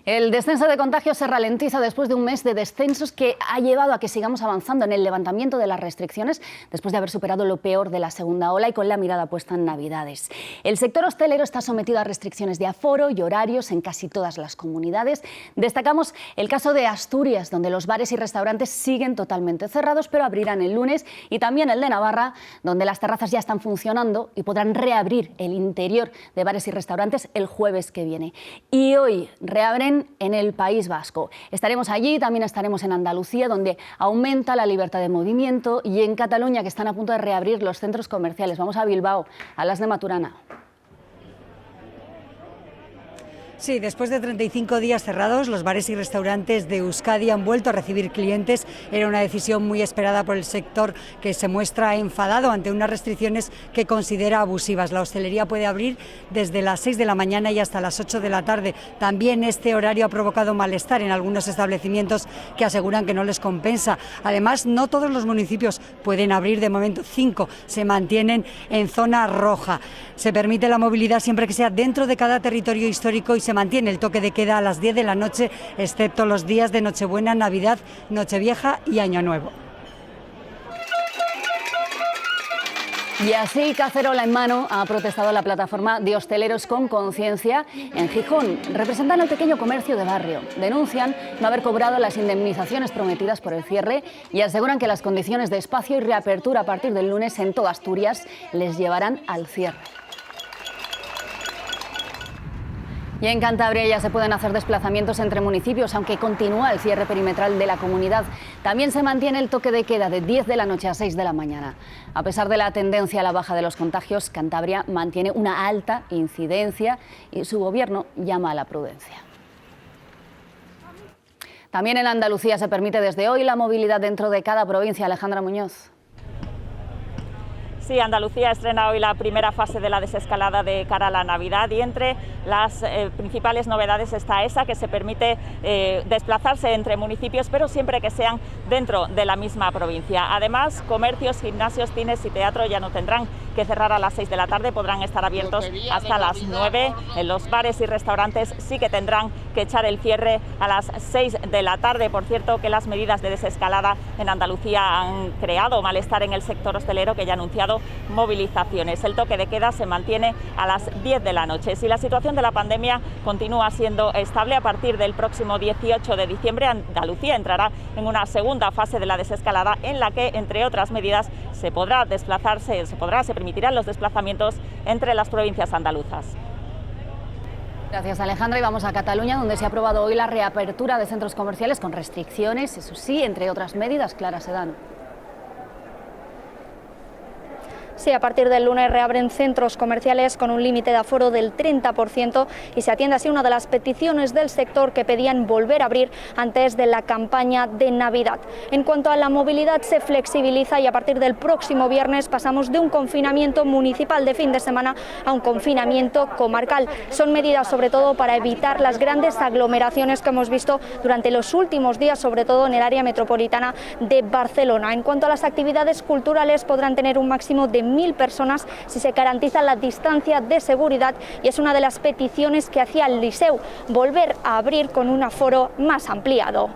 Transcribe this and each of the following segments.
El descenso de contagios se ralentiza después de un mes de descensos que ha llevado a que sigamos avanzando en el levantamiento de las restricciones después de haber superado lo peor de la segunda ola y con la mirada puesta en Navidades. El sector hostelero está sometido a restricciones de aforo y horarios en casi todas las comunidades. Destacamos el caso de Asturias, donde los bares y restaurantes siguen totalmente cerrados, pero abrirán el lunes, y también el de Navarra, donde las terrazas ya están funcionando y podrán reabrir el interior de bares y restaurantes el jueves que viene. Y hoy reabren en el País Vasco. Estaremos allí, también estaremos en Andalucía, donde aumenta la libertad de movimiento, y en Cataluña, que están a punto de reabrir los centros comerciales. Vamos a Bilbao, a las de Maturana. Sí, después de 35 días cerrados, los bares y restaurantes de Euskadi han vuelto a recibir clientes. Era una decisión muy esperada por el sector, que se muestra enfadado ante unas restricciones que considera abusivas. La hostelería puede abrir desde las 6 de la mañana y hasta las 8 de la tarde. También este horario ha provocado malestar en algunos establecimientos que aseguran que no les compensa. Además, no todos los municipios pueden abrir, de momento 5 se mantienen en zona roja. Se permite la movilidad siempre que sea dentro de cada territorio histórico y se mantiene el toque de queda a las 10 de la noche, excepto los días de Nochebuena, Navidad, Nochevieja y Año Nuevo. Y así, cacerola en mano, ha protestado la plataforma de hosteleros con conciencia en Gijón. Representan el pequeño comercio de barrio. Denuncian no haber cobrado las indemnizaciones prometidas por el cierre y aseguran que las condiciones de espacio y reapertura a partir del lunes en toda Asturias les llevarán al cierre. Y en Cantabria ya se pueden hacer desplazamientos entre municipios, aunque continúa el cierre perimetral de la comunidad. También se mantiene el toque de queda de 10 de la noche a 6 de la mañana. A pesar de la tendencia a la baja de los contagios, Cantabria mantiene una alta incidencia y su gobierno llama a la prudencia. También en Andalucía se permite desde hoy la movilidad dentro de cada provincia. Alejandra Muñoz. Sí, Andalucía estrena hoy la primera fase de la desescalada de cara a la Navidad, y entre las principales novedades está esa, que se permite desplazarse entre municipios, pero siempre que sean dentro de la misma provincia. Además, comercios, gimnasios, cines y teatro ya no tendrán que cerrar a las 6 de la tarde, podrán estar abiertos hasta las 9. En los bares y restaurantes sí que tendrán que echar el cierre a las 6 de la tarde. Por cierto, que las medidas de desescalada en Andalucía han creado malestar en el sector hostelero, que ya ha anunciado movilizaciones. El toque de queda se mantiene a las 10 de la noche. Si la situación de la pandemia continúa siendo estable, a partir del próximo 18 de diciembre, Andalucía entrará en una segunda fase de la desescalada, en la que, entre otras medidas, se permitirán los desplazamientos entre las provincias andaluzas. Gracias, Alejandra. Y vamos a Cataluña, donde se ha aprobado hoy la reapertura de centros comerciales con restricciones, eso sí, entre otras medidas. Clara Sedán. Sí, a partir del lunes reabren centros comerciales con un límite de aforo del 30% y se atiende así una de las peticiones del sector, que pedían volver a abrir antes de la campaña de Navidad. En cuanto a la movilidad, se flexibiliza y a partir del próximo viernes pasamos de un confinamiento municipal de fin de semana a un confinamiento comarcal. Son medidas sobre todo para evitar las grandes aglomeraciones que hemos visto durante los últimos días, sobre todo en el área metropolitana de Barcelona. En cuanto a las actividades culturales, podrán tener un máximo de 1.000 personas si se garantiza la distancia de seguridad, y es una de las peticiones que hacía el Liceu, volver a abrir con un aforo más ampliado.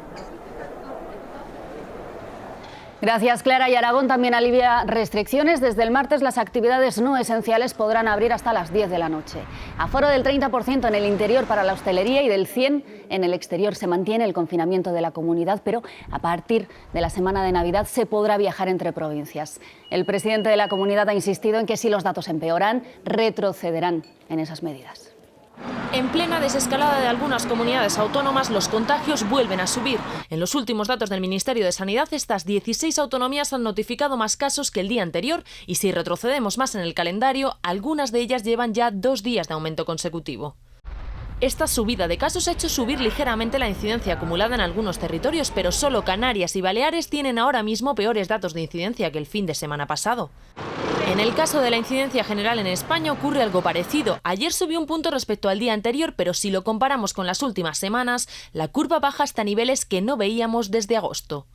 Gracias, Clara. Y Aragón también alivia restricciones. Desde el martes las actividades no esenciales podrán abrir hasta las 10 de la noche. Aforo del 30% en el interior para la hostelería y del 100% en el exterior. Se mantiene el confinamiento de la comunidad, pero a partir de la semana de Navidad se podrá viajar entre provincias. El presidente de la comunidad ha insistido en que si los datos empeoran, retrocederán en esas medidas. En plena desescalada de algunas comunidades autónomas, los contagios vuelven a subir. En los últimos datos del Ministerio de Sanidad, estas 16 autonomías han notificado más casos que el día anterior, y si retrocedemos más en el calendario, algunas de ellas llevan ya 2 días de aumento consecutivo. Esta subida de casos ha hecho subir ligeramente la incidencia acumulada en algunos territorios, pero solo Canarias y Baleares tienen ahora mismo peores datos de incidencia que el fin de semana pasado. En el caso de la incidencia general en España ocurre algo parecido. Ayer subió un punto respecto al día anterior, pero si lo comparamos con las últimas semanas, la curva baja hasta niveles que no veíamos desde agosto.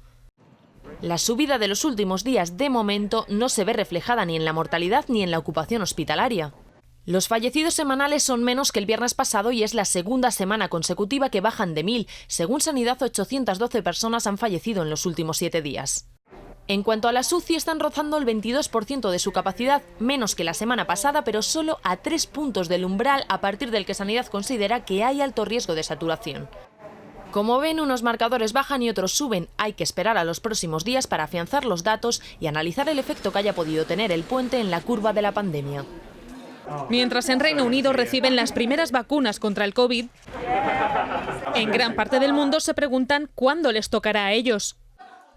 La subida de los últimos días, de momento, no se ve reflejada ni en la mortalidad ni en la ocupación hospitalaria. Los fallecidos semanales son menos que el viernes pasado y es la segunda semana consecutiva que bajan de 1000. Según Sanidad, 812 personas han fallecido en los últimos 7 días. En cuanto a las UCI, están rozando el 22% de su capacidad, menos que la semana pasada, pero solo a 3 puntos del umbral a partir del que Sanidad considera que hay alto riesgo de saturación. Como ven, unos marcadores bajan y otros suben. Hay que esperar a los próximos días para afianzar los datos y analizar el efecto que haya podido tener el puente en la curva de la pandemia. Mientras en Reino Unido reciben las primeras vacunas contra el COVID, en gran parte del mundo se preguntan cuándo les tocará a ellos.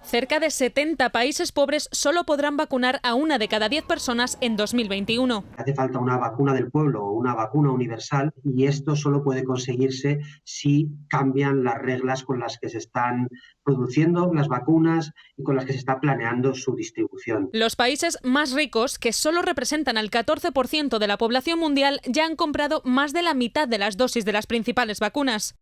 Cerca de 70 países pobres solo podrán vacunar a 1 de cada 10 personas en 2021. Hace falta una vacuna del pueblo o una vacuna universal y esto solo puede conseguirse si cambian las reglas con las que se están produciendo las vacunas y con las que se está planeando su distribución. Los países más ricos, que solo representan al 14% de la población mundial, ya han comprado más de la mitad de las dosis de las principales vacunas.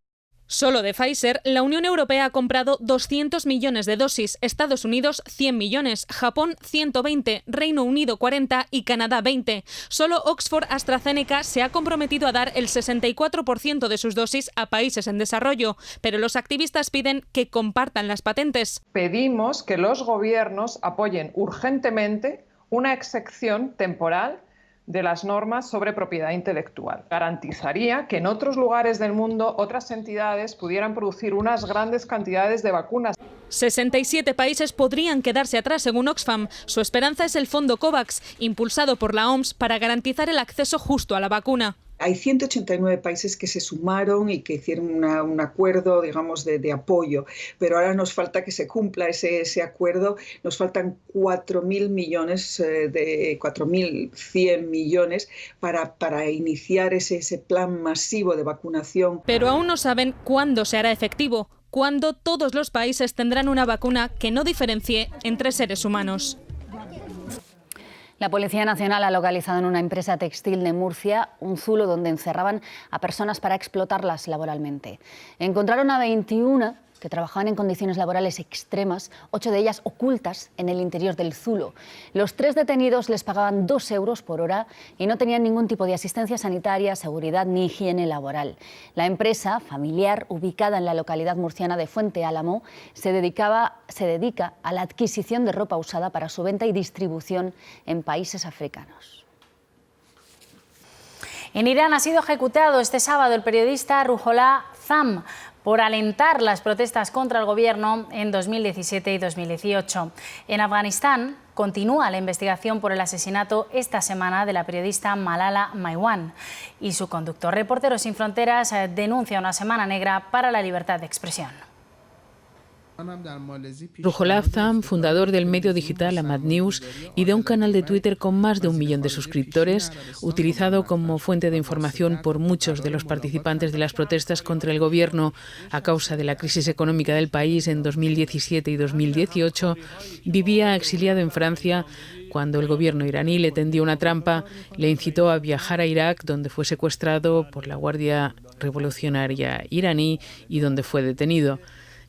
Solo de Pfizer, la Unión Europea ha comprado 200 millones de dosis, Estados Unidos 100 millones, Japón 120, Reino Unido 40 y Canadá 20. Solo Oxford AstraZeneca se ha comprometido a dar el 64% de sus dosis a países en desarrollo, pero los activistas piden que compartan las patentes. Pedimos que los gobiernos apoyen urgentemente una excepción temporal de las normas sobre propiedad intelectual. Garantizaría que en otros lugares del mundo otras entidades pudieran producir unas grandes cantidades de vacunas. 67 países podrían quedarse atrás, según Oxfam. Su esperanza es el fondo COVAX, impulsado por la OMS para garantizar el acceso justo a la vacuna. Hay 189 países que se sumaron y que hicieron un acuerdo, digamos, de apoyo, pero ahora nos falta que se cumpla ese acuerdo. Nos faltan 4.000 millones, 4.100 millones para iniciar ese plan masivo de vacunación. Pero aún no saben cuándo se hará efectivo, cuándo todos los países tendrán una vacuna que no diferencie entre seres humanos. La Policía Nacional ha localizado en una empresa textil de Murcia un zulo donde encerraban a personas para explotarlas laboralmente. Encontraron a 21 que trabajaban en condiciones laborales extremas, 8 de ellas ocultas en el interior del zulo. Los 3 detenidos les pagaban 2 euros por hora y no tenían ningún tipo de asistencia sanitaria, seguridad ni higiene laboral. La empresa familiar, ubicada en la localidad murciana de Fuente Álamo, se dedica a la adquisición de ropa usada para su venta y distribución en países africanos. En Irán ha sido ejecutado este sábado el periodista Ruhollah Zam por alentar las protestas contra el gobierno en 2017 y 2018. En Afganistán continúa la investigación por el asesinato esta semana de la periodista Malala Maiwan y su conductor. Reporteros Sin Fronteras denuncia una semana negra para la libertad de expresión. Ruhollah Zam, fundador del medio digital Ahmad News y de un canal de Twitter con más de 1 millón de suscriptores, utilizado como fuente de información por muchos de los participantes de las protestas contra el gobierno a causa de la crisis económica del país en 2017 y 2018, vivía exiliado en Francia cuando el gobierno iraní le tendió una trampa, le incitó a viajar a Irak, donde fue secuestrado por la Guardia Revolucionaria iraní y donde fue detenido.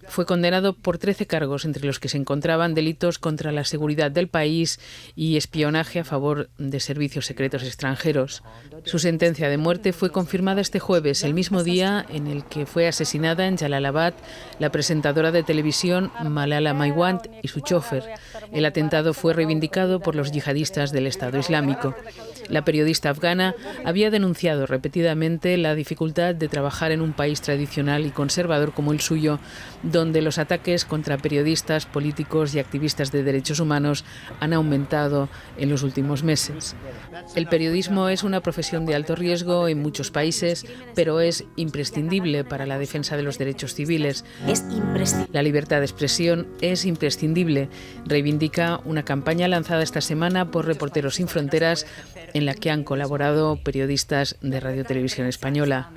Fue condenado por 13 cargos, entre los que se encontraban delitos contra la seguridad del país y espionaje a favor de servicios secretos extranjeros. Su sentencia de muerte fue confirmada este jueves, el mismo día en el que fue asesinada en Jalalabad la presentadora de televisión Malala Maiwan y su chofer. El atentado fue reivindicado por los yihadistas del Estado Islámico. La periodista afgana había denunciado repetidamente la dificultad de trabajar en un país tradicional y conservador como el suyo, donde los ataques contra periodistas, políticos y activistas de derechos humanos han aumentado en los últimos meses. El periodismo es una profesión de alto riesgo en muchos países, pero es imprescindible para la defensa de los derechos civiles. La libertad de expresión es imprescindible, reivindica una campaña lanzada esta semana por Reporteros Sin Fronteras, en la que han colaborado periodistas de Radio Televisión Española.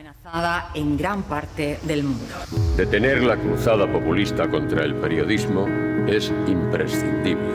En gran parte del mundo. Detener la cruzada populista contra el periodismo es imprescindible.